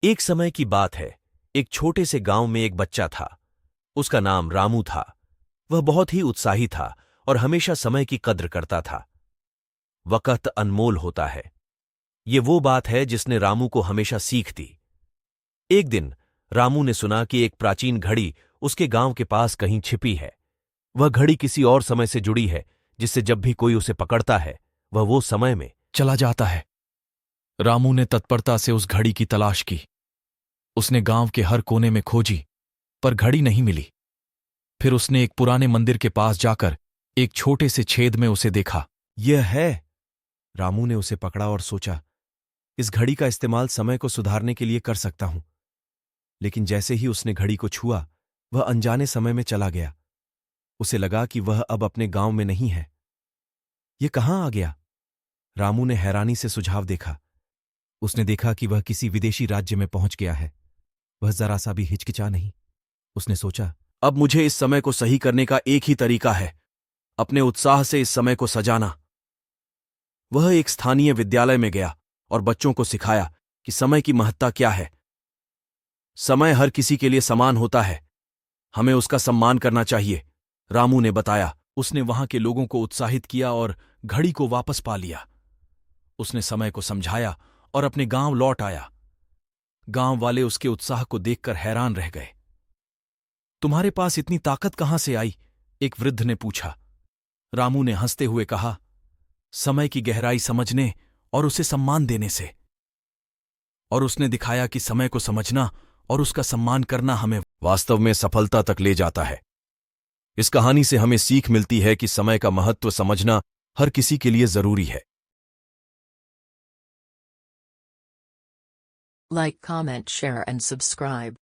एक समय की बात है। एक छोटे से गांव में एक बच्चा था। उसका नाम रामू था। वह बहुत ही उत्साही था और हमेशा समय की कद्र करता था। वक़्त अनमोल होता है। ये वो बात है जिसने रामू को हमेशा सीख दी। एक दिन रामू ने सुना कि एक प्राचीन घड़ी उसके गांव के पास कहीं छिपी है। वह घड़ी किसी और समय से जुड़ी है, जिससे जब भी कोई उसे पकड़ता है वह वो समय में चला जाता है। रामू ने तत्परता से उस घड़ी की तलाश की। उसने गांव के हर कोने में खोजी, पर घड़ी नहीं मिली। फिर उसने एक पुराने मंदिर के पास जाकर एक छोटे से छेद में उसे देखा। यह है। रामू ने उसे पकड़ा और सोचा, इस घड़ी का इस्तेमाल समय को सुधारने के लिए कर सकता हूं। लेकिन जैसे ही उसने घड़ी को छुआ, वह अनजाने समय में चला गया। उसे लगा कि वह अब अपने गांव में नहीं है। यह कहां आ गया? रामू ने हैरानी से सुझाव देखा। उसने देखा कि वह किसी विदेशी राज्य में पहुंच गया है। वह जरा सा भी हिचकिचा नहीं। उसने सोचा, अब मुझे इस समय को सही करने का एक ही तरीका है, अपने उत्साह से इस समय को सजाना। वह एक स्थानीय विद्यालय में गया और बच्चों को सिखाया कि समय की महत्ता क्या है। समय हर किसी के लिए समान होता है, हमें उसका सम्मान करना चाहिए, रामू ने बताया। उसने वहां के लोगों को उत्साहित किया और घड़ी को वापस पा लिया। उसने समय को समझाया और अपने गांव लौट आया। गांव वाले उसके उत्साह को देखकर हैरान रह गए। तुम्हारे पास इतनी ताकत कहां से आई? एक वृद्ध ने पूछा। रामू ने हंसते हुए कहा, समय की गहराई समझने और उसे सम्मान देने से। और उसने दिखाया कि समय को समझना और उसका सम्मान करना हमें वास्तव में सफलता तक ले जाता है। इस कहानी से हमें सीख मिलती है कि समय का महत्व समझना हर किसी के लिए जरूरी है। Like, comment, share and subscribe.